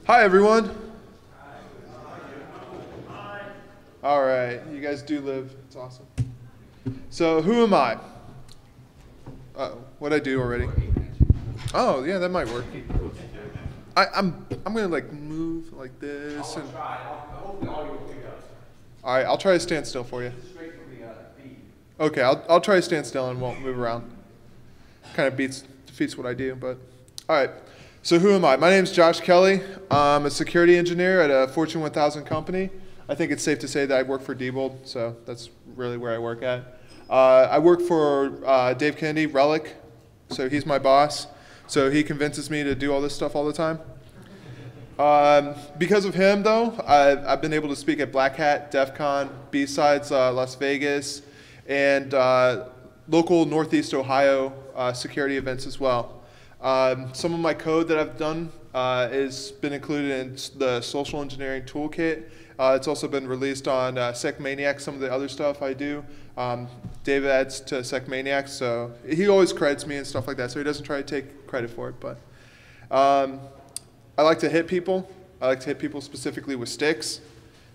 Hi, everyone. All right, you guys do live. It's awesome. So, who am I? What'd I do already? Oh, yeah, that might work. I'm gonna like move like this. And... All right, I'll try to stand still for you. Okay, I'll try to stand still and won't move around. Kind of defeats what I do, but all right. So who am I? My name's Josh Kelley. I'm a security engineer at a Fortune 1000 company. I think it's safe to say that I work for Diebold, so that's really where I work at. I work for Dave Kennedy, Relik, so he's my boss. So he convinces me to do all this stuff all the time. Because of him, though, I've been able to speak at Black Hat, DEF CON, B-Sides Las Vegas, and local Northeast Ohio security events as well. Some of my code that I've done has been included in the social engineering toolkit. It's also been released on SecManiac, some of the other stuff I do. Dave adds to SecManiac, so he always credits me and stuff like that, so he doesn't try to take credit for it. But I like to hit people. I like to hit people specifically with sticks.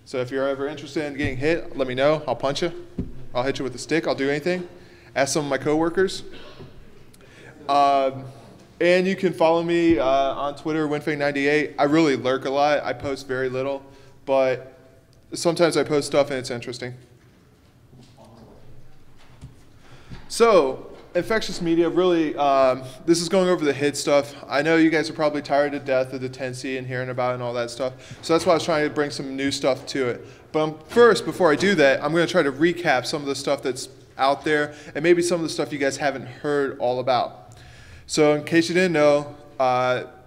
So if you're ever interested in getting hit, let me know. I'll punch you. I'll hit you with a stick. I'll do anything. Ask some of my coworkers. And you can follow me on Twitter, winfang98. I really lurk a lot. I post very little, but sometimes I post stuff and it's interesting. So, Infectious Media, really, this is going over the HID stuff. I know you guys are probably tired to death of the Teensy and hearing about it and all that stuff. So that's why I was trying to bring some new stuff to it. But first, before I do that, I'm going to try to recap some of the stuff that's out there and maybe some of the stuff you guys haven't heard all about. So in case you didn't know,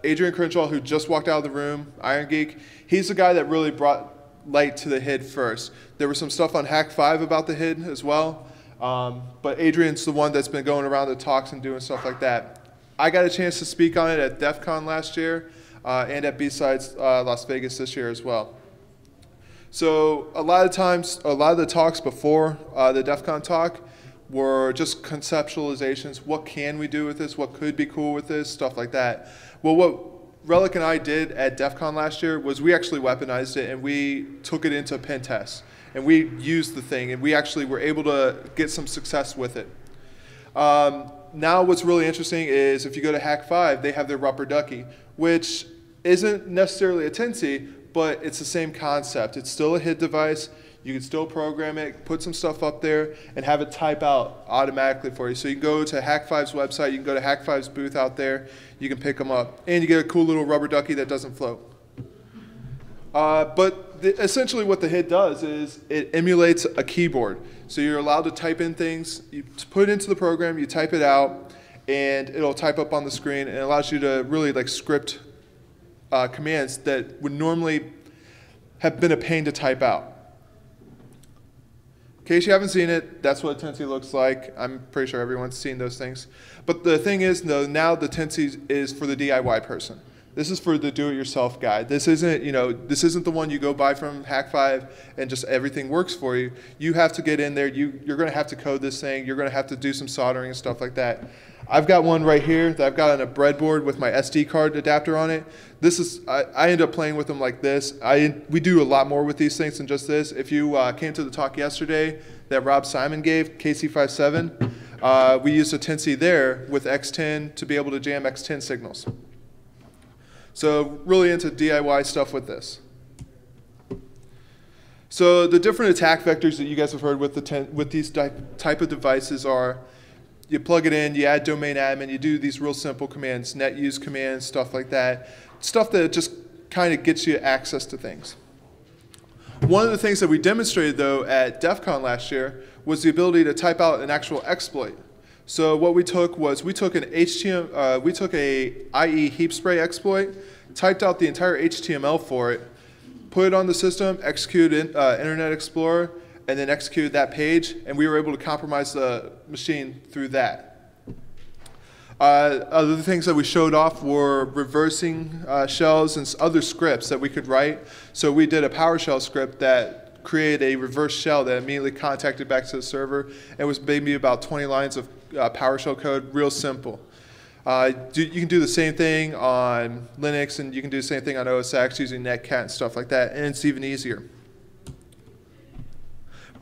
Adrian Crenshaw, who just walked out of the room, Iron Geek, he's the guy that really brought light to the HID first. There was some stuff on Hack 5 about the HID as well, but Adrian's the one that's been going around the talks and doing stuff like that. I got a chance to speak on it at DEF CON last year and at B-Sides Las Vegas this year as well. So a lot of times, a lot of the talks before the DEF CON talk were just conceptualizations. What can we do with this? What could be cool with this? Stuff like that. Well, what Relik and I did at DEF CON last year was we actually weaponized it and we took it into pen tests. And we used the thing and we actually were able to get some success with it. Now what's really interesting is if you go to Hack 5, they have their rubber ducky, which isn't necessarily a Teensy, but it's the same concept. It's still a HID device. You can still program it, put some stuff up there, and have it type out automatically for you. So you can go to Hack 5's website, you can go to Hack 5's booth out there, you can pick them up. And you get a cool little rubber ducky that doesn't float. Essentially what the HID does is it emulates a keyboard. So you're allowed to type in things, you put it into the program, you type it out, and it'll type up on the screen, and it allows you to really like script commands that would normally have been a pain to type out. In case you haven't seen it, that's what a Teensy looks like. I'm pretty sure everyone's seen those things. But the thing is, though, now the Teensy is for the DIY person. This is for the do-it-yourself guy. This isn't, this isn't the one you go buy from Hack 5 and just everything works for you. You have to get in there. You're going to have to code this thing. You're going to have to do some soldering and stuff like that. I've got one right here that I've got on a breadboard with my SD card adapter on it. This is, I end up playing with them like this. We do a lot more with these things than just this. If you came to the talk yesterday that Rob Simon gave, KC57, we used a Teensy there with X10 to be able to jam X10 signals. So really into DIY stuff with this. So the different attack vectors that you guys have heard with these type of devices are you plug it in, you add domain admin, you do these real simple commands, net use commands, stuff like that. Stuff that just kind of gets you access to things. One of the things that we demonstrated though at DEF CON last year was the ability to type out an actual exploit. So what we took was we took a IE heap spray exploit, typed out the entire HTML for it, put it on the system, executed Internet Explorer, and then executed that page, and we were able to compromise the machine through that. Other things that we showed off were reversing shells and other scripts that we could write. So we did a PowerShell script that created a reverse shell that immediately contacted back to the server. It was maybe about 20 lines of PowerShell code, real simple. You can do the same thing on Linux, and you can do the same thing on OS X using Netcat and stuff like that, and it's even easier.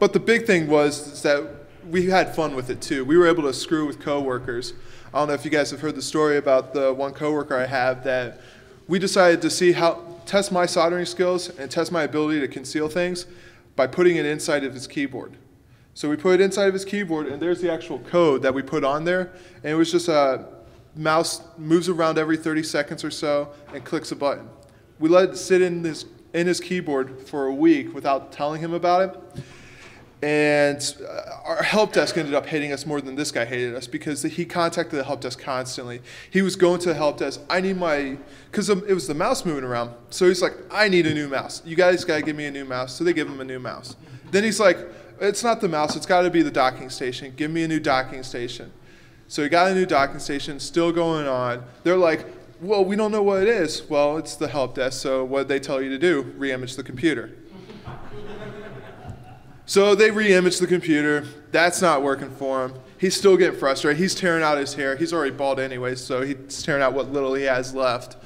But the big thing was that we had fun with it too. We were able to screw with coworkers. I don't know if you guys have heard the story about the one coworker I have that we decided to test my soldering skills and test my ability to conceal things by putting it inside of his keyboard. So we put it inside of his keyboard, and there's the actual code that we put on there, and it was just a mouse moves around every 30 seconds or so and clicks a button. We let it sit in his keyboard for a week without telling him about it. And our help desk ended up hating us more than this guy hated us because he contacted the help desk constantly. He was going to the help desk, I need because it was the mouse moving around. So he's like, I need a new mouse. You guys got to give me a new mouse. So they give him a new mouse. Then he's like, it's not the mouse, it's got to be the docking station. Give me a new docking station. So he got a new docking station, still going on. They're like, well, we don't know what it is. Well, it's the help desk, so what did they tell you to do? Re-image the computer. So they re-image the computer. That's not working for him. He's still getting frustrated. He's tearing out his hair. He's already bald anyway, so he's tearing out what little he has left.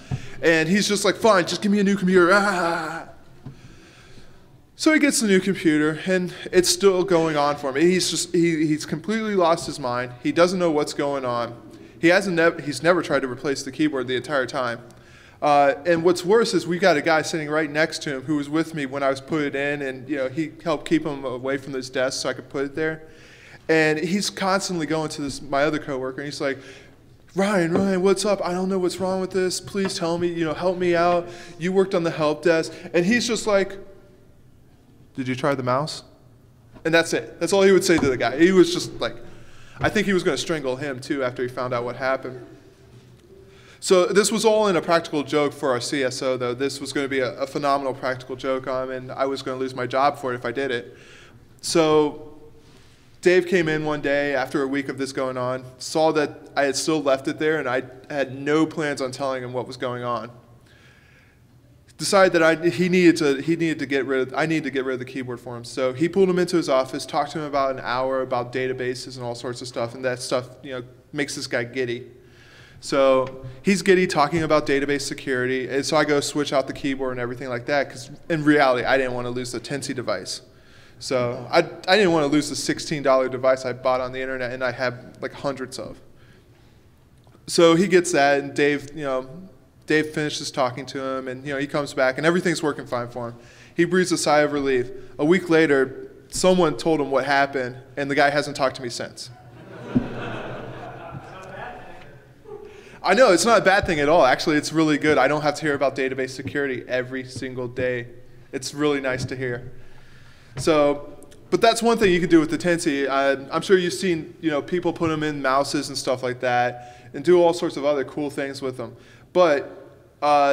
And he's just like, fine, just give me a new computer. Ah. So he gets the new computer, and it's still going on for him. He's completely lost his mind. He doesn't know what's going on. He's never tried to replace the keyboard the entire time. And what's worse is we got a guy sitting right next to him who was with me when I was put it in, and he helped keep him away from this desk so I could put it there. And he's constantly going to my other coworker, and he's like, Ryan, what's up? I don't know what's wrong with this. Please tell me, help me out. You worked on the help desk. And he's just like, did you try the mouse? And that's it. That's all he would say to the guy. He was just like, I think he was going to strangle him too after he found out what happened. So this was all in a practical joke for our CSO, though. This was going to be a phenomenal practical joke on him, and I was going to lose my job for it if I did it. So Dave came in one day after a week of this going on, saw that I had still left it there, and I had no plans on telling him what was going on. Decided that I needed to get rid of the keyboard for him. So he pulled him into his office, talked to him about an hour about databases and all sorts of stuff, and that stuff makes this guy giddy. So he's giddy talking about database security, and so I go switch out the keyboard and everything like that, because in reality, I didn't want to lose the Teensy device. So I didn't want to lose the $16 device I bought on the internet and I had like hundreds of. So he gets that, and Dave finishes talking to him, and he comes back, and everything's working fine for him. He breathes a sigh of relief. A week later, someone told him what happened, and the guy hasn't talked to me since. I know, it's not a bad thing at all. Actually, it's really good. I don't have to hear about database security every single day. It's really nice to hear. So, but that's one thing you can do with the Teensy. I'm sure you've seen people put them in mouses and stuff like that, and do all sorts of other cool things with them. But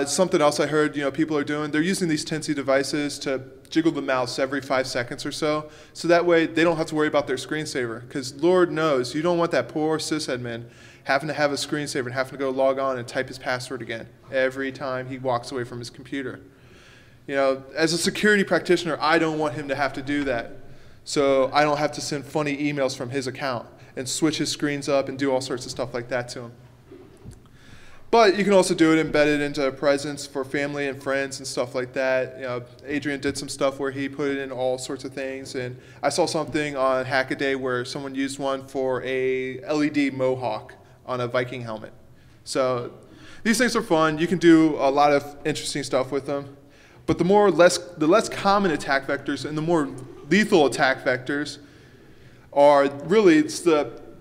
something else I heard people are doing, they're using these Teensy devices to jiggle the mouse every 5 seconds or so that way they don't have to worry about their screensaver, because Lord knows you don't want that poor sysadmin having to have a screensaver and having to go log on and type his password again every time he walks away from his computer. As a security practitioner, I don't want him to have to do that, so I don't have to send funny emails from his account and switch his screens up and do all sorts of stuff like that to him. But you can also do it embedded into presence for family and friends and stuff like that. Adrian did some stuff where he put it in all sorts of things, and I saw something on Hackaday where someone used one for a LED mohawk on a Viking helmet. So these things are fun. You can do a lot of interesting stuff with them. But the less common attack vectors and the more lethal attack vectors are really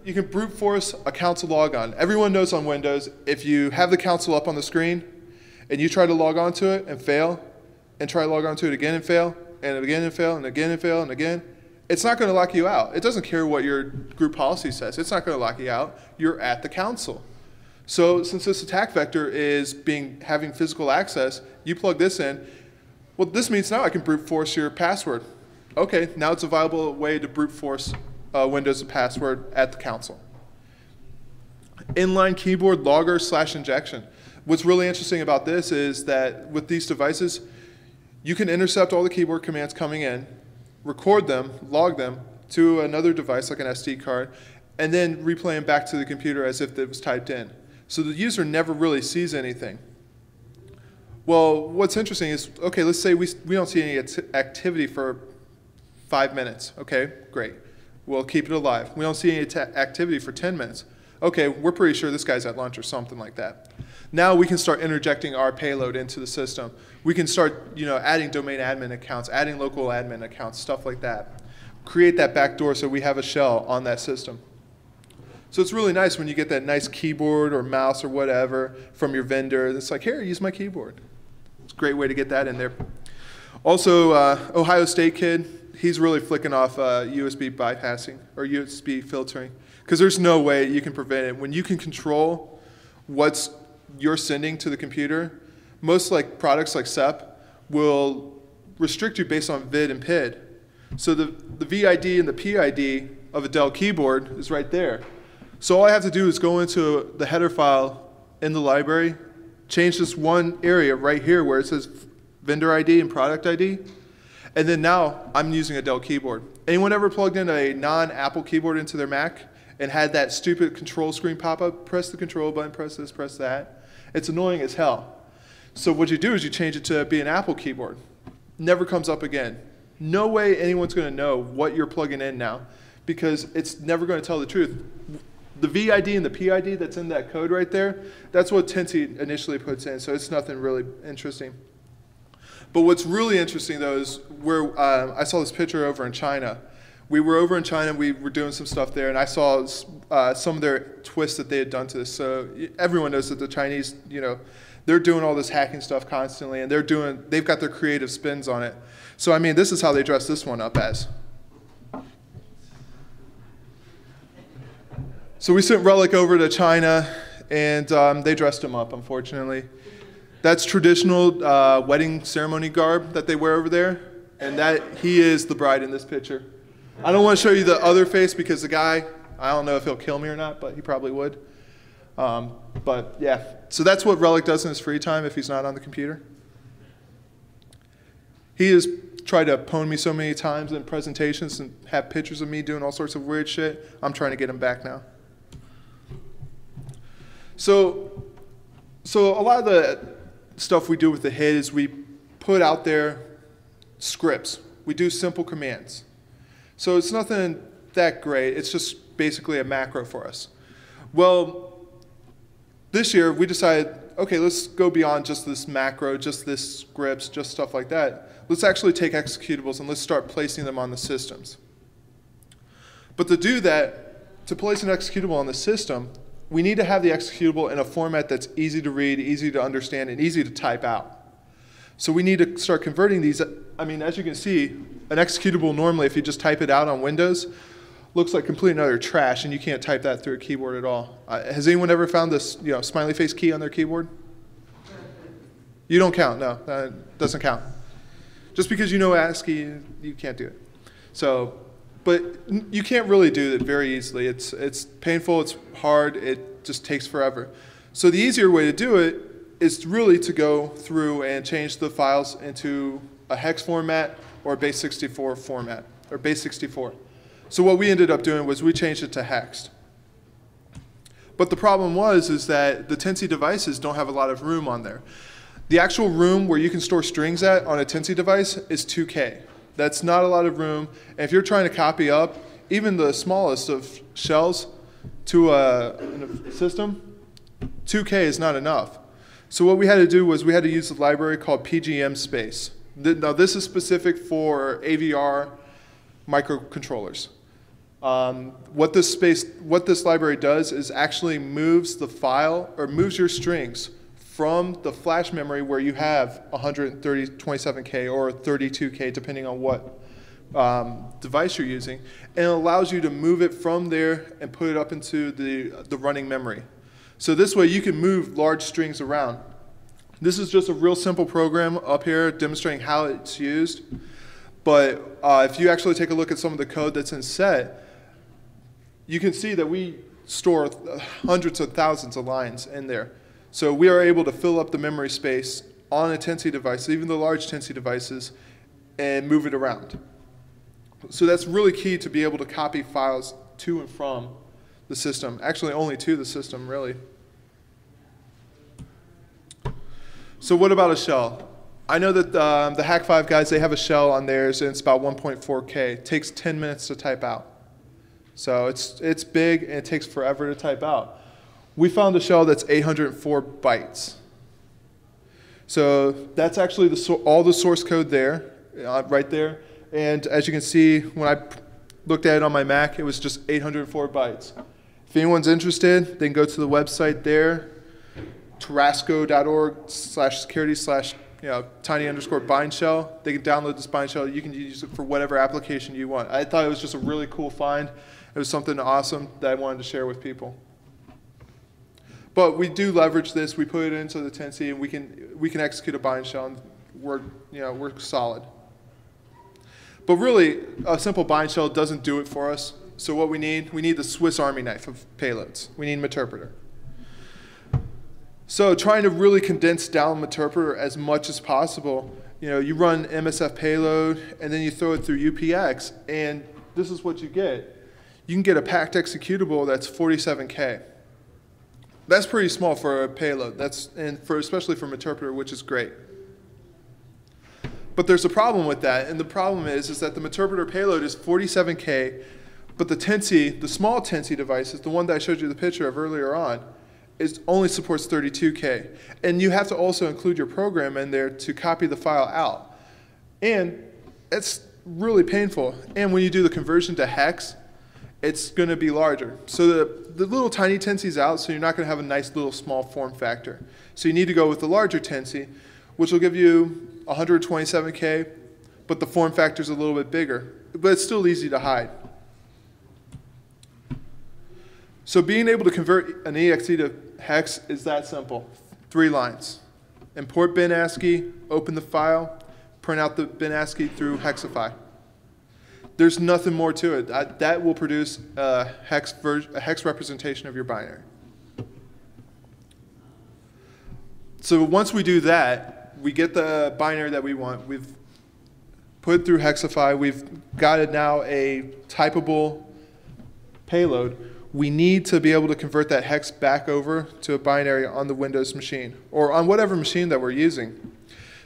you can brute force a console logon. Everyone knows on Windows, if you have the console up on the screen and you try to log on to it and fail, and try to log on to it again and fail, and again and fail, and again and fail, and again, it's not going to lock you out. It doesn't care what your group policy says. It's not going to lock you out. You're at the console. So since this attack vector is having physical access, you plug this in. Well, this means now I can brute force your password. Okay, now it's a viable way to brute force Windows password at the console. Inline keyboard logger / injection. What's really interesting about this is that with these devices, you can intercept all the keyboard commands coming in, record them, log them to another device like an SD card, and then replay them back to the computer as if it was typed in. So the user never really sees anything. Well, what's interesting is, okay, let's say we don't see any activity for 5 minutes. Okay, great. We'll keep it alive. We don't see any activity for 10 minutes. Okay, we're pretty sure this guy's at lunch or something like that. Now we can start interjecting our payload into the system. We can start, adding domain admin accounts, adding local admin accounts, stuff like that. Create that backdoor so we have a shell on that system. So it's really nice when you get that nice keyboard or mouse or whatever from your vendor. It's like, here, use my keyboard. It's a great way to get that in there. Also, Ohio State kid, he's really flicking off USB bypassing or USB filtering, because there's no way you can prevent it. When you can control what's you're sending to the computer, most products like SEP will restrict you based on vid and PID. So the VID and the PID of a Dell keyboard is right there. So all I have to do is go into the header file in the library, change this one area right here where it says vendor ID and product ID, and then now I'm using a Dell keyboard. Anyone ever plugged in a non-Apple keyboard into their Mac and had that stupid control screen pop up? Press the control button, press this, press that. It's annoying as hell. So what you do is you change it to be an Apple keyboard. Never comes up again. No way anyone's going to know what you're plugging in now, because it's never going to tell the truth. The VID and the PID that's in that code right there, that's what Teensy initially puts in, so it's nothing really interesting. But what's really interesting, though, is where I saw this picture over in China. We were over in China, we were doing some stuff there, and I saw some of their twists that they had done to this. So everyone knows that the Chinese, they're doing all this hacking stuff constantly, and they've got their creative spins on it. So I mean, this is how they dress this one up as. So we sent Relik over to China, and they dressed him up, unfortunately. That's traditional wedding ceremony garb that they wear over there, and he is the bride in this picture. I don't want to show you the other face because the guy, I don't know if he'll kill me or not, but he probably would. But yeah, so that's what Relik does in his free time if he's not on the computer. He has tried to pwn me so many times in presentations and have pictures of me doing all sorts of weird shit. I'm trying to get him back now. So a lot of the stuff we do with the HID is we put out there scripts. We do simple commands. So it's nothing that great. It's just basically a macro for us. Well, this year we decided, okay, let's go beyond just this macro, just this scripts, just stuff like that. Let's actually take executables and let's start placing them on the systems. But to do that, to place an executable on the system, we need to have the executable in a format that's easy to read, easy to understand, and easy to type out. So we need to start converting these. I mean, as you can see, an executable normally, if you just type it out on Windows, looks like complete and utter trash, and you can't type that through a keyboard at all. Has anyone ever found this smiley face key on their keyboard? You don't count, no, that doesn't count. Just because you know ASCII, you can't do it. So, but you can't really do it very easily. It's painful, it's hard, it just takes forever. So the easier way to do it is really to go through and change the files into a hex format or a base64 format, or base64. So what we ended up doing was we changed it to hexed. But the problem is that the Teensy devices don't have a lot of room on there. The actual room where you can store strings at on a Teensy device is 2K. That's not a lot of room. And if you're trying to copy up even the smallest of shells to a system, 2K is not enough. So what we had to do was we had to use a library called PGM space. Now this is specific for AVR microcontrollers. What this library does is actually moves the file, or moves your strings from the flash memory where you have 127K or 32K, depending on what device you're using, and it allows you to move it from there and put it up into the running memory. So this way you can move large strings around. This is just a real simple program up here demonstrating how it's used. But if you actually take a look at some of the code that's in set, you can see that we store hundreds of thousands of lines in there. So we are able to fill up the memory space on a Teensy device, even the large Teensy devices, and move it around. So that's really key to be able to copy files to and from the system. Actually, only to the system, really. So what about a shell? I know that the Hack5 guys, they have a shell on theirs, and it's about 1.4K. It takes 10 minutes to type out. So it's big, and it takes forever to type out. We found a shell that's 804 bytes. So that's actually all the source code there, right there. And as you can see, when I looked at it on my Mac, it was just 804 bytes. If anyone's interested, they can go to the website there, tarasco.org/security/tiny_bind shell. They can download this bind shell. You can use it for whatever application you want. I thought it was just a really cool find. It was something awesome that I wanted to share with people. But we do leverage this. We put it into the Teensy, and we can execute a bind shell, and we're solid. But really, a simple bind shell doesn't do it for us. So what we need the Swiss Army knife of payloads. We need an interpreter. So trying to really condense down interpreter as much as possible, you run MSF payload, and then you throw it through UPX, and this is what you get. You can get a packed executable that's 47K. That's pretty small for a payload. Especially for interpreter, which is great. But there's a problem with that, and the problem is that the interpreter payload is 47K, but the Teensy, the small Teensy devices, the one that I showed you the picture of earlier on, only supports 32K. And you have to also include your program in there to copy the file out. And it's really painful. And when you do the conversion to hex, it's going to be larger. So the little tiny Teensy's out, so you're not going to have a nice little small form factor. So you need to go with the larger Teensy, which will give you 127K, but the form factor is a little bit bigger. But it's still easy to hide. So being able to convert an EXE to hex is that simple. 3 lines. Import bin ASCII, open the file, print out the bin ASCII through Hexify. There's nothing more to it. That will produce a hex representation of your binary. So once we do that, we get the binary that we want. We've put it through Hexify. We've got it now a typable payload. We need to be able to convert that hex back over to a binary on the Windows machine or on whatever machine that we're using.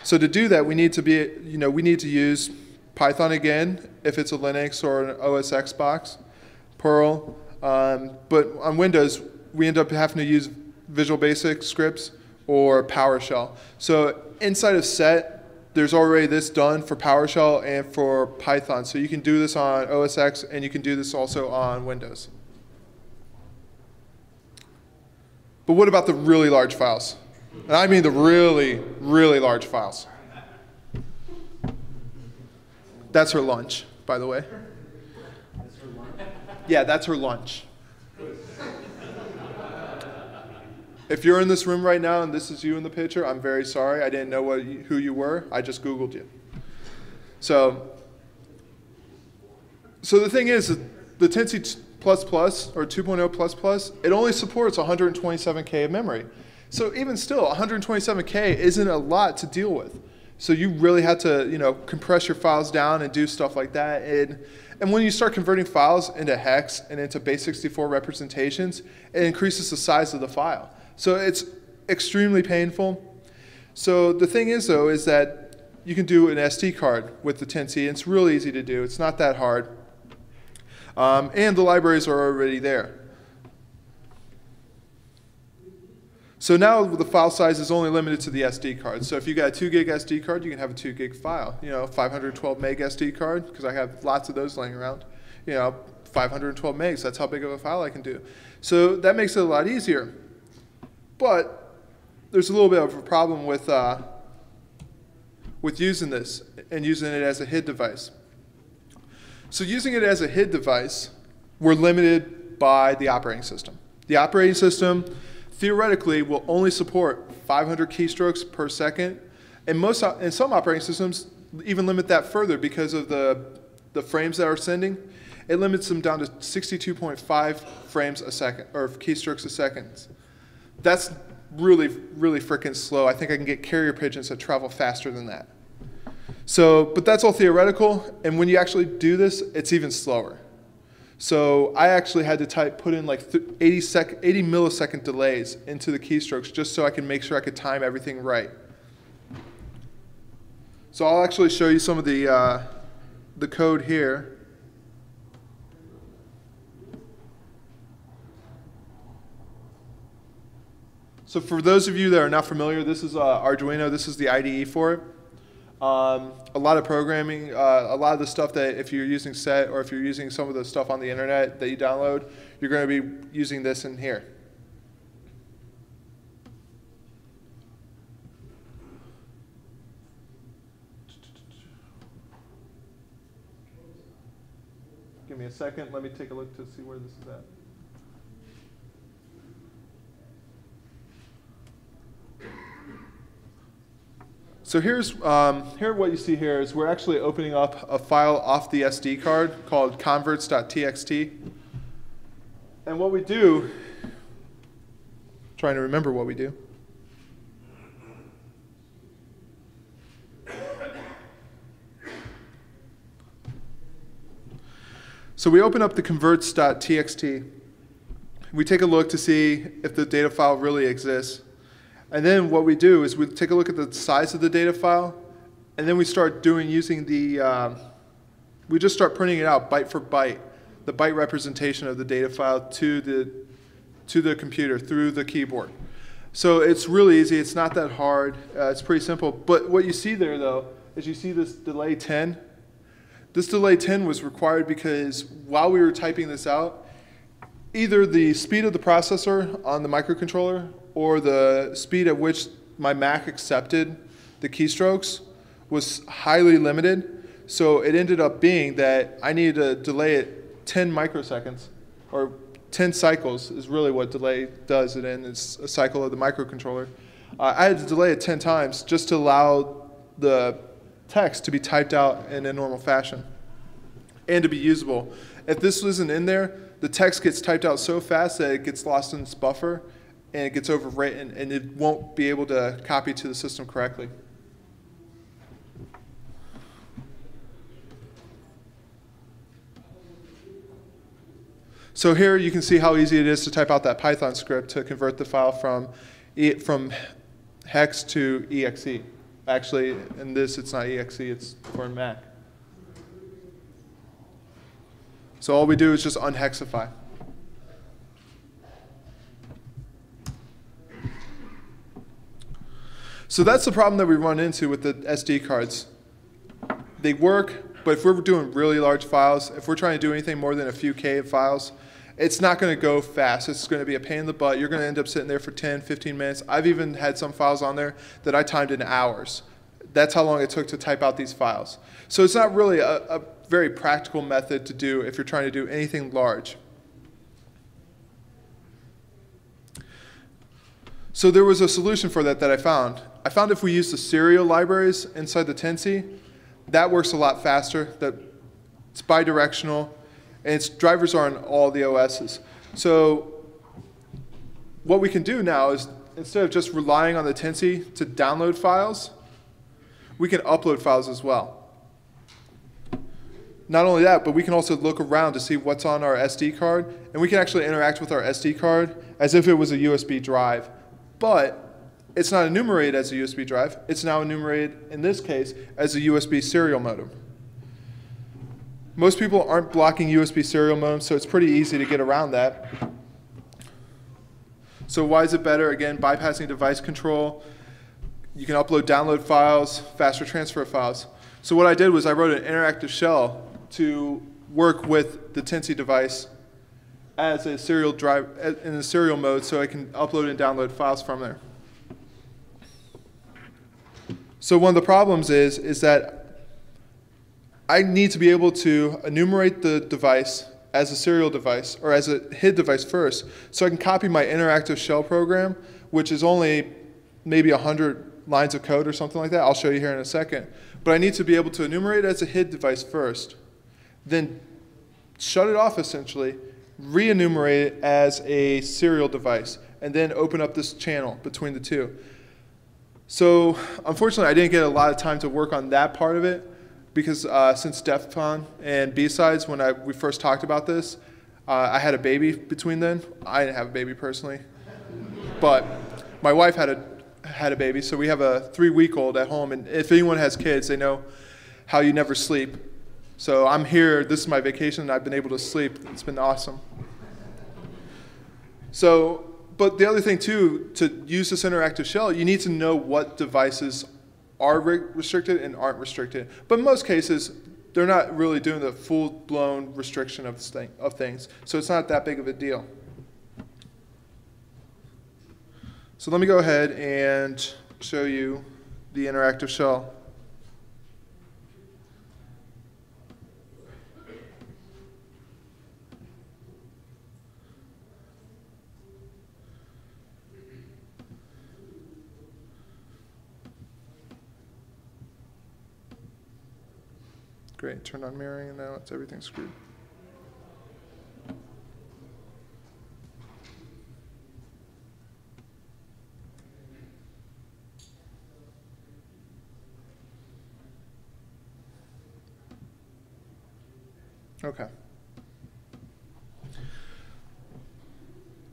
So to do that, we need to use Python again, if it's a Linux or an OS X box, Perl. But on Windows, we end up having to use Visual Basic scripts or PowerShell. So inside of set, there's already this done for PowerShell and for Python. So you can do this on OS X, and you can do this also on Windows. But what about the really large files? And I mean the really, really large files. That's her lunch, by the way. That's her lunch? Yeah, that's her lunch. If you're in this room right now and this is you in the picture, I'm very sorry. I didn't know who you were. I just Googled you. So the thing is, the Teensy or 2.0++, it only supports 127K of memory. So even still, 127K isn't a lot to deal with. So you really had to, compress your files down and do stuff like that. And when you start converting files into hex and into base64 representations, it increases the size of the file. So it's extremely painful. So the thing is, though, is that you can do an SD card with the Teensy. It's really easy to do. It's not that hard. And the libraries are already there. So now the file size is only limited to the SD card. So if you got a 2 gig SD card, you can have a 2 gig file. 512 meg SD card, because I have lots of those laying around. 512 megs, that's how big of a file I can do. So that makes it a lot easier. But there's a little bit of a problem with using this and using it as a HID device. So using it as a HID device, we're limited by the operating system. The operating system theoretically will only support 500 keystrokes per second, and some operating systems even limit that further because of the frames that are sending. It limits them down to 62.5 frames a second, or keystrokes a second. That's really, really freaking slow. I think I can get carrier pigeons that travel faster than that. But that's all theoretical, and when you actually do this, it's even slower. So I actually had to put in like 80 millisecond delays into the keystrokes just so I can make sure I could time everything right. So I'll actually show you some of the code here. So for those of you that are not familiar, this is Arduino. This is the IDE for it. A lot of programming, a lot of the stuff that if you're using SET or if you're using some of the stuff on the internet that you download, you're going to be using this in here. Give me a second. Let me take a look to see where this is at. So here's what you see here is we're actually opening up a file off the SD card called converts.txt. And what we do, trying to remember what we do. So we open up the converts.txt. We take a look to see if the data file really exists. And then what we do is we take a look at the size of the data file, and then we start using the, we just start printing it out byte for byte, the byte representation of the data file to the computer through the keyboard. So it's really easy. It's not that hard. It's pretty simple. But what you see there, though, is you see this delay 10. This delay 10 was required because while we were typing this out, either the speed of the processor on the microcontroller or the speed at which my Mac accepted the keystrokes was highly limited. So it ended up being that I needed to delay it 10 microseconds, or 10 cycles is really what delay does it in. It's a cycle of the microcontroller. I had to delay it 10 times just to allow the text to be typed out in a normal fashion and to be usable. If this wasn't in there, the text gets typed out so fast that it gets lost in its buffer and it gets overwritten and it won't be able to copy to the system correctly. So here you can see how easy it is to type out that Python script to convert the file from hex to exe. Actually, in this, it's not exe, it's for Mac. So all we do is just unhexify. So that's the problem that we run into with the SD cards. They work, but if we're doing really large files, if we're trying to do anything more than a few K of files, it's not going to go fast. It's going to be a pain in the butt. You're going to end up sitting there for 10, 15 minutes. I've even had some files on there that I timed in hours. That's how long it took to type out these files. So it's not really a very practical method to do if you're trying to do anything large. So there was a solution for that I found. I found if we use the serial libraries inside the Teensy, that works a lot faster. It's bidirectional, and its drivers are on all the OSs. So what we can do now is, instead of just relying on the Teensy to download files, we can upload files as well. Not only that, but we can also look around to see what's on our SD card, and we can actually interact with our SD card as if it was a USB drive. But it's not enumerated as a USB drive. It's now enumerated, in this case, as a USB serial modem. Most people aren't blocking USB serial modems, so it's pretty easy to get around that. So why is it better? Again, bypassing device control. You can upload download files, faster transfer files. So what I did was I wrote an interactive shell to work with the Teensy device as a serial drive in a serial mode, so I can upload and download files from there. So one of the problems is that I need to be able to enumerate the device as a serial device or as a HID device first, so I can copy my interactive shell program, which is only maybe 100 lines of code or something like that. I'll show you here in a second. But I need to be able to enumerate it as a HID device first, then shut it off essentially, re-enumerate it as a serial device, and then open up this channel between the two. So unfortunately, I didn't get a lot of time to work on that part of it because since DEF CON and B-Sides, when we first talked about this, I had a baby between then. I didn't have a baby personally, but my wife had had a baby, so we have a 3-week-old at home, and if anyone has kids, they know how you never sleep. So I'm here, this is my vacation, and I've been able to sleep. It's been awesome. So, but the other thing too, to use this interactive shell, you need to know what devices are restricted and aren't restricted. But in most cases, they're not really doing the full-blown restriction of things. So it's not that big of a deal. So let me go ahead and show you the interactive shell. Great, turned on mirroring, and now it's everything screwed. Okay.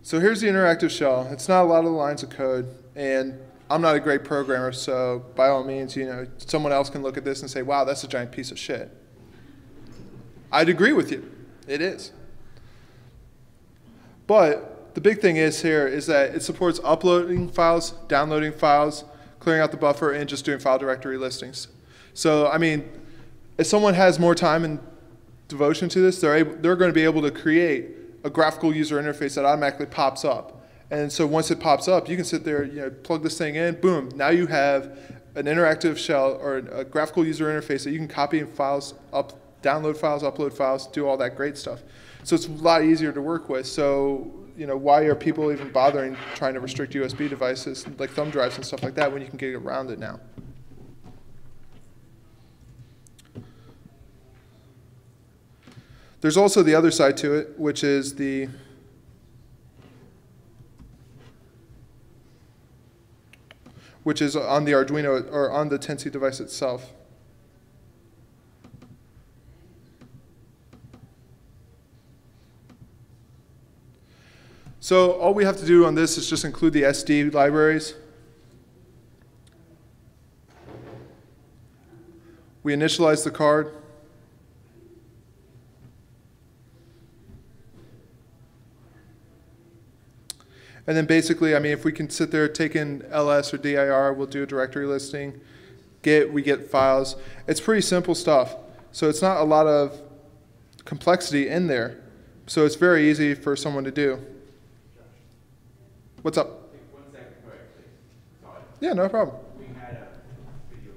So here's the interactive shell. It's not a lot of lines of code, and I'm not a great programmer, so by all means, you know, someone else can look at this and say, wow, that's a giant piece of shit. I'd agree with you. It is. But the big thing is here is that it supports uploading files, downloading files, clearing out the buffer, and just doing file directory listings. So, I mean, if someone has more time and devotion to this, they're going to be able to create a graphical user interface that automatically pops up. And so once it pops up, you can sit there, you know, plug this thing in, boom, now you have an interactive shell or a graphical user interface that you can copy files up, download files, upload files, do all that great stuff. So it's a lot easier to work with. So, you know, why are people even bothering trying to restrict USB devices like thumb drives and stuff like that when you can get around it now? There's also the other side to it, which is on the Arduino or on the Teensy device itself. So all we have to do on this is just include the SD libraries. We initialize the card. And then basically, I mean, if we can sit there, take in ls or dir, we'll do a directory listing. We get files. It's pretty simple stuff. So it's not a lot of complexity in there. So it's very easy for someone to do. What's up? Take 1 second, quick, please. Sorry. Yeah, no problem. We had a video.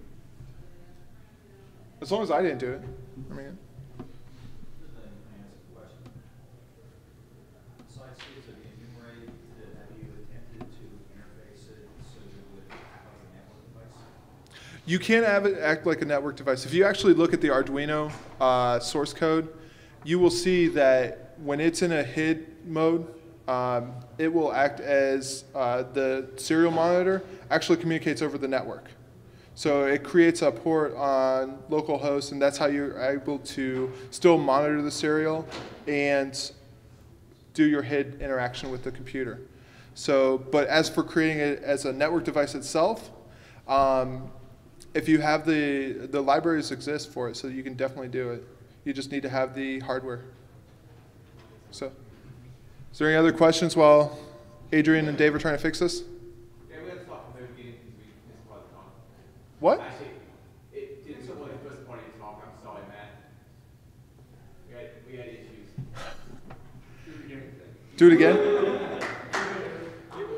As long as I didn't do it. I mean, Slide 6 of the enumerate that have you attempted to interface it so you would act like a network device? you can have it act like a network device. If you actually look at the Arduino source code, you will see that when it's in a HID mode, it will act as the serial monitor actually communicates over the network. So it creates a port on localhost, and that's how you're able to still monitor the serial and do your HID interaction with the computer. So, but as for creating it as a network device itself, if you have the libraries exist for it, so you can definitely do it. You just need to have the hardware. So. Is there any other questions while Adrian and Dave are trying to fix this? Yeah, we had to talk from the beginning because we missed part of the talk. What? Actually, it didn't go like the first part of the talk. I'm sorry, Matt. We had issues. Do it again?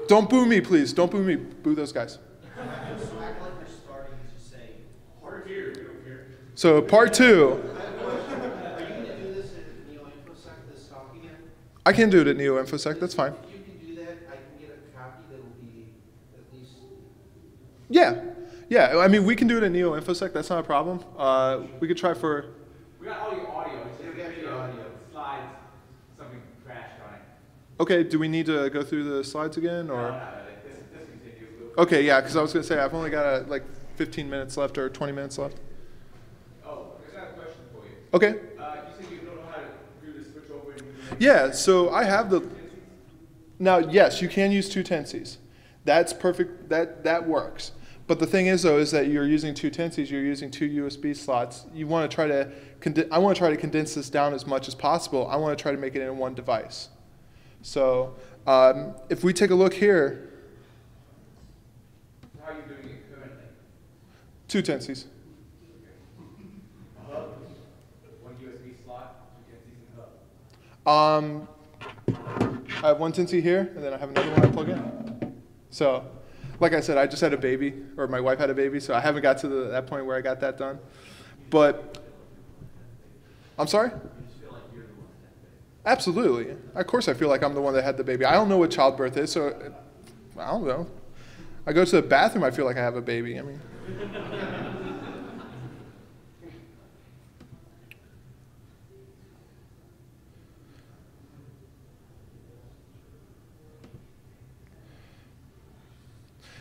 Don't boo me, please. Don't boo me. Boo those guys. So act like you're starting to say, part 2, we don't care. So part 2. Are you going to do this in NeoInfosec, this talk again? I can do it at NeoInfosec. That's fine. If you can do that, I can get a copy that will be at least. Yeah. Yeah. I mean, we can do it at NeoInfosec. That's not a problem. We could try for. We got all your audio. It's just video, audio. Slides, something crashed on it. Okay. Do we need to go through the slides again, or? No, this continues. Okay. Yeah. Because I was gonna say I've only got like 15 minutes left or 20 minutes left. Oh, I got a question for you. Okay. You said you don't know how to do the switch over. Yeah. So I have the. Now, yes, you can use 2 Tensys. That's perfect. That works. But the thing is, though, is that you're using two Teensies, you're using two USB slots. You want to try to I want to try to condense this down as much as possible. I want to try to make it in one device. So if we take a look here. How are you doing it currently? Two Teensies. A hub, one USB slot, two Teensies and hub. I have one Teensy here, and then I have another one I plug in. So, like I said, I just had a baby, or my wife had a baby, so I haven't got to that point where I got that done. But, I'm sorry? You just feel like you're the one that had the baby. Absolutely. Of course I feel like I'm the one that had the baby. I don't know what childbirth is, so I don't know. I go to the bathroom, I feel like I have a baby. I mean.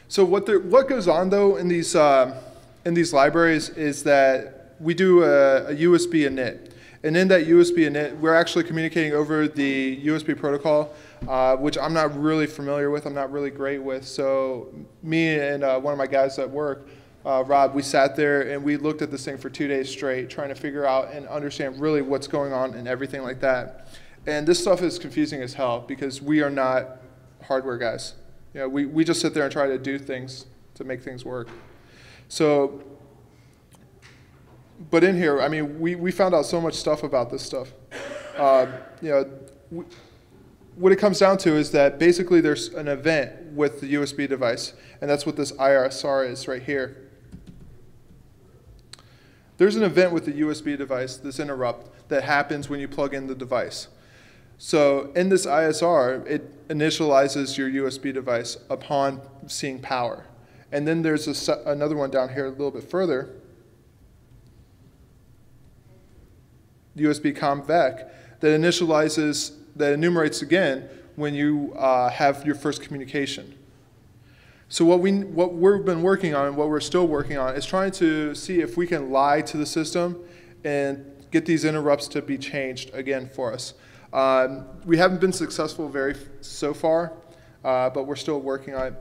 So what goes on though in these libraries is that we do a USB init, and in that USB init, we're actually communicating over the USB protocol, which I'm not really familiar with. I'm not really great with. So me and one of my guys at work, Rob, we sat there and we looked at this thing for 2 days straight, trying to figure out and understand really what's going on and everything like that. And this stuff is confusing as hell because we are not hardware guys. You know, we just sit there and try to do things to make things work. So, but in here, I mean, we found out so much stuff about this stuff. You know, what it comes down to is that basically there's an event with the USB device, and that's what this IRSR is right here. There's an event with the USB device, this interrupt, that happens when you plug in the device. So in this ISR, it initializes your USB device upon seeing power. And then there's another one down here a little bit further, USB COM-VEC, that enumerates again when you have your first communication. So what we've been working on and what we're still working on is trying to see if we can lie to the system and get these interrupts to be changed again for us. We haven't been successful so far, but we're still working on it.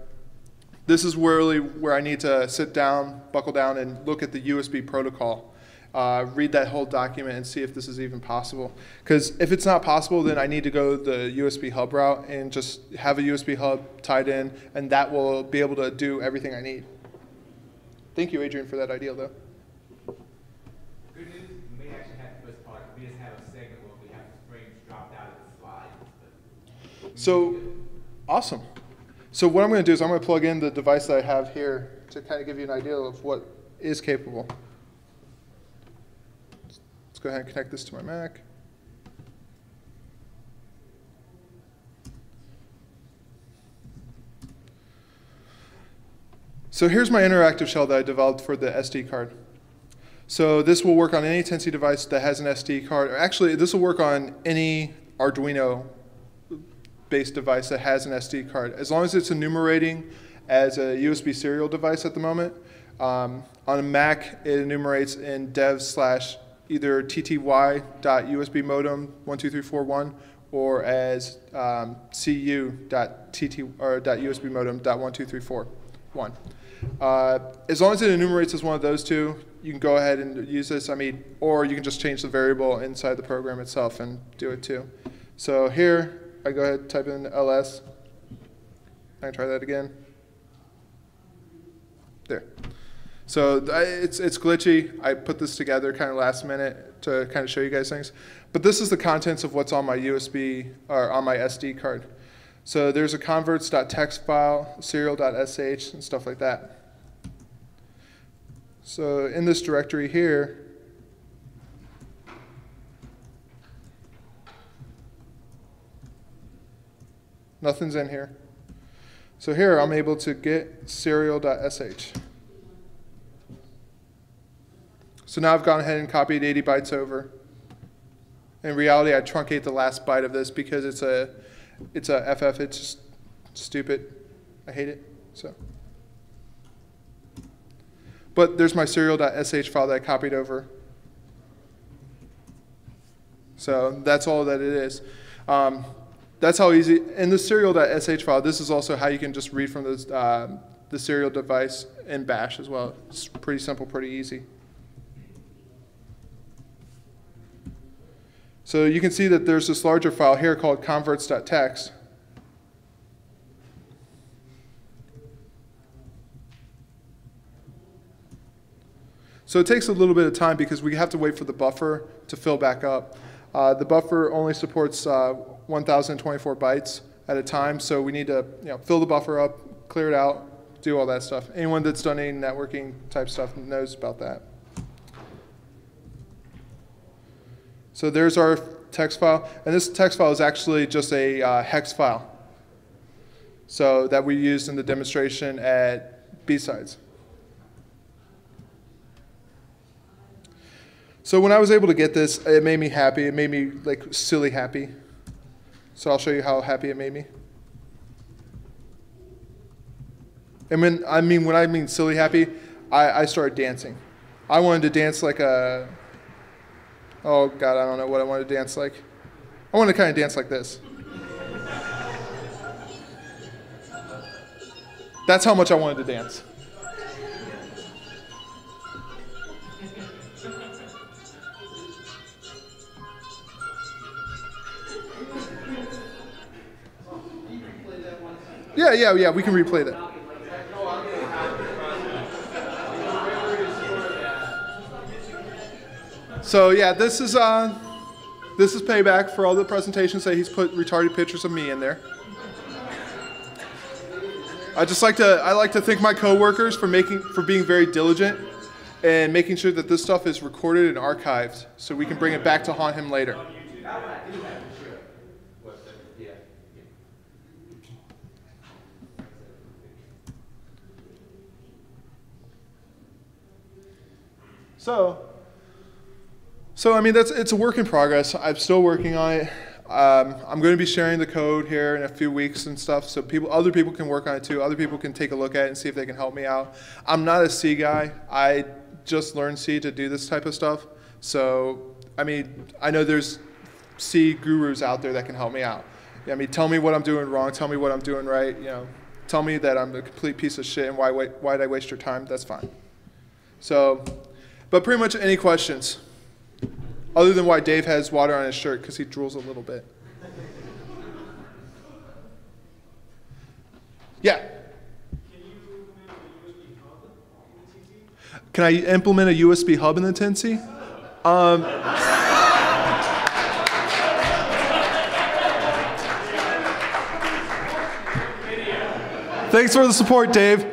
This is really where I need to sit down, buckle down, and look at the USB protocol. Read that whole document and see if this is even possible. Because if it's not possible, then I need to go the USB hub route and just have a USB hub tied in, and that will be able to do everything I need. Thank you, Adrian, for that idea, though. Good news, we may actually have the first part. We just have a segment where we have the frames dropped out of the slides. So, awesome. So what I'm going to do is I'm going to plug in the device that I have here to kind of give you an idea of what is capable. Let's go ahead and connect this to my Mac. So here's my interactive shell that I developed for the SD card. So this will work on any Teensy device that has an SD card. Or actually, this will work on any Arduino-based device that has an SD card. As long as it's enumerating as a USB serial device at the moment. On a Mac, it enumerates in dev/ either tty.usb modem 12341 or as cu.usb modem .12341. As long as it enumerates as one of those two, you can go ahead and use this. I mean, or you can just change the variable inside the program itself and do it too. So here, I go ahead and type in ls. I can try that again. There. So it's glitchy. I put this together kind of last minute to kind of show you guys things. But this is the contents of what's on my USB or on my SD card. So there's a converts.txt file, serial.sh, and stuff like that. So in this directory here, nothing's in here. So here I'm able to get serial.sh. So now I've gone ahead and copied 80 bytes over. In reality, I truncate the last byte of this because it's a FF. It's just stupid. I hate it. So, but there's my serial.sh file that I copied over. So that's all that it is. That's how easy. In the serial.sh file, this is also how you can just read from the serial device in bash as well. It's pretty simple, pretty easy. So you can see that there's this larger file here called converts.txt. So it takes a little bit of time because we have to wait for the buffer to fill back up. The buffer only supports 1,024 bytes at a time, so we need to fill the buffer up, clear it out, do all that stuff. Anyone that's done any networking type stuff knows about that. So there's our text file, and this text file is actually just a hex file, so that we used in the demonstration at B-Sides. So when I was able to get this, it made me happy. It made me like silly happy. So I'll show you how happy it made me. And when I mean silly happy, I started dancing. I wanted to dance like a, oh God, I don't know what I wanted to dance like. I wanted to kind of dance like this. That's how much I wanted to dance. Yeah, we can replay that. So yeah, this is payback for all the presentations that he's put retarded pictures of me in there. I like to thank my coworkers for being very diligent and making sure that this stuff is recorded and archived so we can bring it back to haunt him later. So I mean, it's a work in progress. I'm still working on it. I'm going to be sharing the code here in a few weeks and stuff, so other people can work on it too. Other people can take a look at it and see if they can help me out. I'm not a C guy. I just learned C to do this type of stuff. So I mean, I know there's C gurus out there that can help me out. I mean, tell me what I'm doing wrong. Tell me what I'm doing right. Tell me that I'm a complete piece of shit and why'd I waste your time? That's fine. So, but pretty much any questions? Other than why Dave has water on his shirt because he drools a little bit. Yeah? Can you implement a USB hub in the Teensy? Thanks for the support, Dave.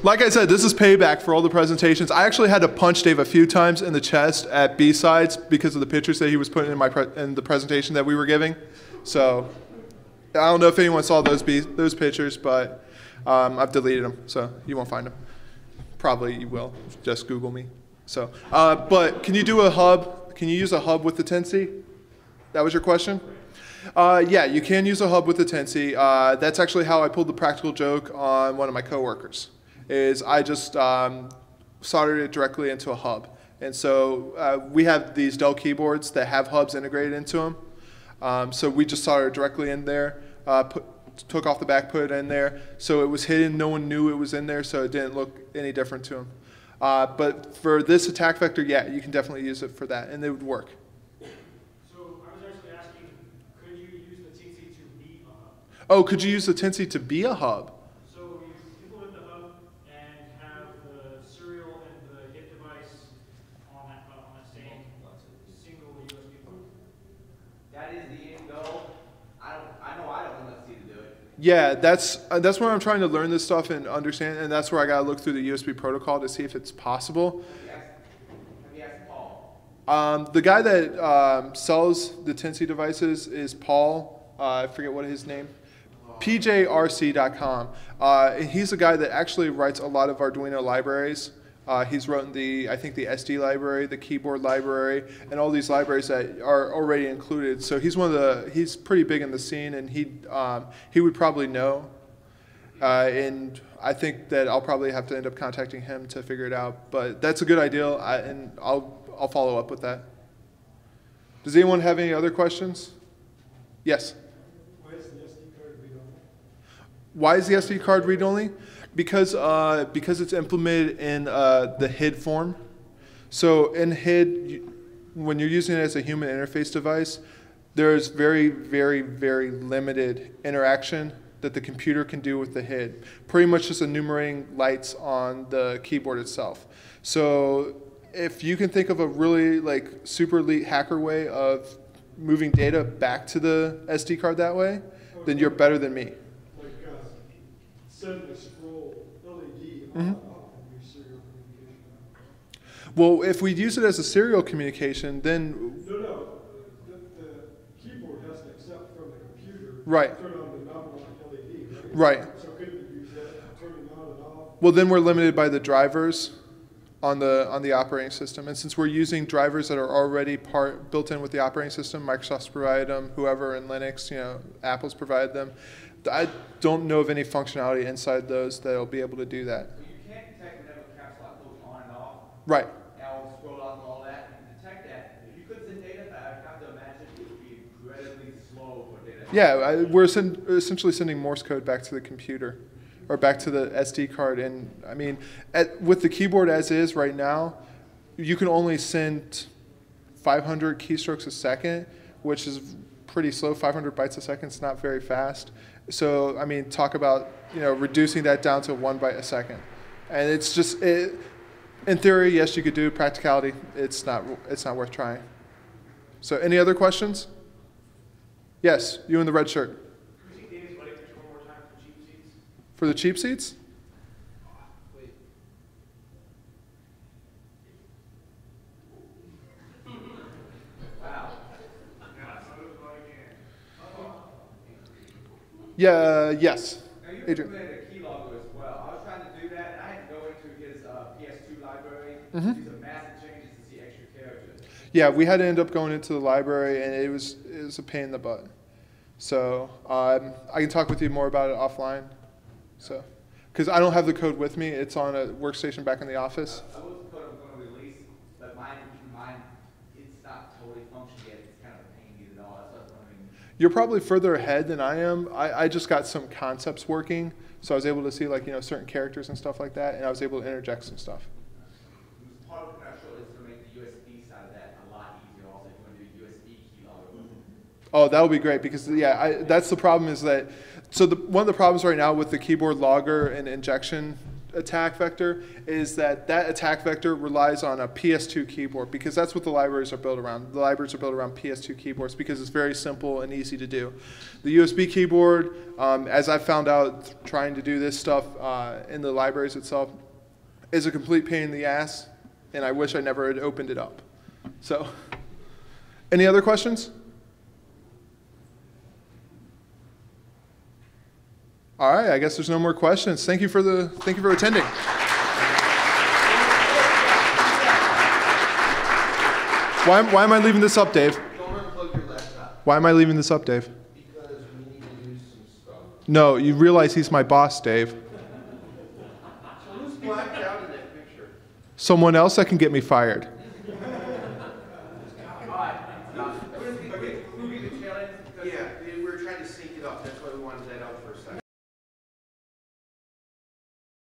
Like I said, this is payback for all the presentations. I actually had to punch Dave a few times in the chest at B-Sides because of the pictures that he was putting in the presentation that we were giving. So I don't know if anyone saw those pictures, but I've deleted them, so you won't find them. Probably you will. Just Google me. So, but can you do a hub? Can you use a hub with the Teensy? That was your question? Yeah, you can use a hub with the Teensy. That's actually how I pulled the practical joke on one of my coworkers. Is I just soldered it directly into a hub. And so we have these Dell keyboards that have hubs integrated into them. So we just soldered it directly in there, took off the back, put it in there. So it was hidden, no one knew it was in there, so it didn't look any different to them. But for this attack vector, yeah, you can definitely use it for that, and it would work. So I was actually asking, could you use the Teensy to be a hub? Oh, could you use the Teensy to be a hub? Yeah, that's where I'm trying to learn this stuff and understand, and that's where I gotta look through the USB protocol to see if it's possible. Have you asked Paul? The guy that sells the Teensy devices is Paul. I forget what his name. PJRC.com. And he's the guy that actually writes a lot of Arduino libraries. He's written I think the SD library, the keyboard library, and all these libraries that are already included. So he's pretty big in the scene, and he would probably know. And I think that I'll probably have to end up contacting him to figure it out. But that's a good idea, and I'll follow up with that. Does anyone have any other questions? Yes? Why is the SD card read-only? Why is the SD card read-only? Because it's implemented in the HID form. So in HID, when you're using it as a human interface device, there's very, very, very limited interaction that the computer can do with the HID. Pretty much just enumerating lights on the keyboard itself. So if you can think of a really like super elite hacker way of moving data back to the SD card that way, then you're better than me. Like setting a scroll LED on and off in your serial communication. Well, if we use it as a serial communication, then No. The keyboard has to accept from the computer. Right. Turn on the knob on LED, right. So couldn't you use that turning on and off? Well, then we're limited by the drivers on the operating system. And since we're using drivers that are already built in with the operating system, Microsoft's provided them, whoever in Linux, Apple's provided them. I don't know of any functionality inside those that'll be able to do that. Well, you can't detect whenever the caps lock goes on and off. Right. Now scroll off and all that. You can detect that. If you could send data back, I have to imagine it would be incredibly slow for data. Yeah, we're essentially sending Morse code back to the computer, or back to the SD card. And I mean, with the keyboard as is right now, you can only send 500 keystrokes a second, which is pretty slow. 500 bytes a second is not very fast. So I mean, talk about reducing that down to 1 byte a second, and it's just in theory, yes, you could do. Practicality, it's not worth trying. So any other questions? Yes, you in the red shirt. For the cheap seats? Yeah, yes. Now you Adrian. implemented a keylogger as well. I was trying to do that, and I had to go into his PS2 library. These are massive changes to see extra characters. Yeah, we had to end up going into the library, and it was a pain in the butt. So I can talk with you more about it offline. So, because I don't have the code with me, it's on a workstation back in the office. I was the code I'm going to release, but mine, it's not totally functioning yet. It's kind of a pain to get it all. That's what I was wondering. You're probably further ahead than I am. I just got some concepts working, so I was able to see certain characters and stuff like that, and I was able to interject some stuff. Part of the control is to make the USB side of that a lot easier. Also, if you want to do USB keylogger. Oh, that would be great because that's the problem is that. So one of the problems right now with the keyboard logger and injection attack vector is that attack vector relies on a PS2 keyboard because that's what the libraries are built around. The libraries are built around PS2 keyboards because it's very simple and easy to do. The USB keyboard, as I found out trying to do this stuff in the libraries itself, is a complete pain in the ass, and I wish I never had opened it up. So, any other questions? All right, I guess there's no more questions. Thank you for attending. Why am I leaving this up, Dave? Don't unplug your laptop. Why am I leaving this up, Dave? Because we need to do some stuff. No, you realize he's my boss, Dave. So who's blacked out in that picture? Someone else that can get me fired.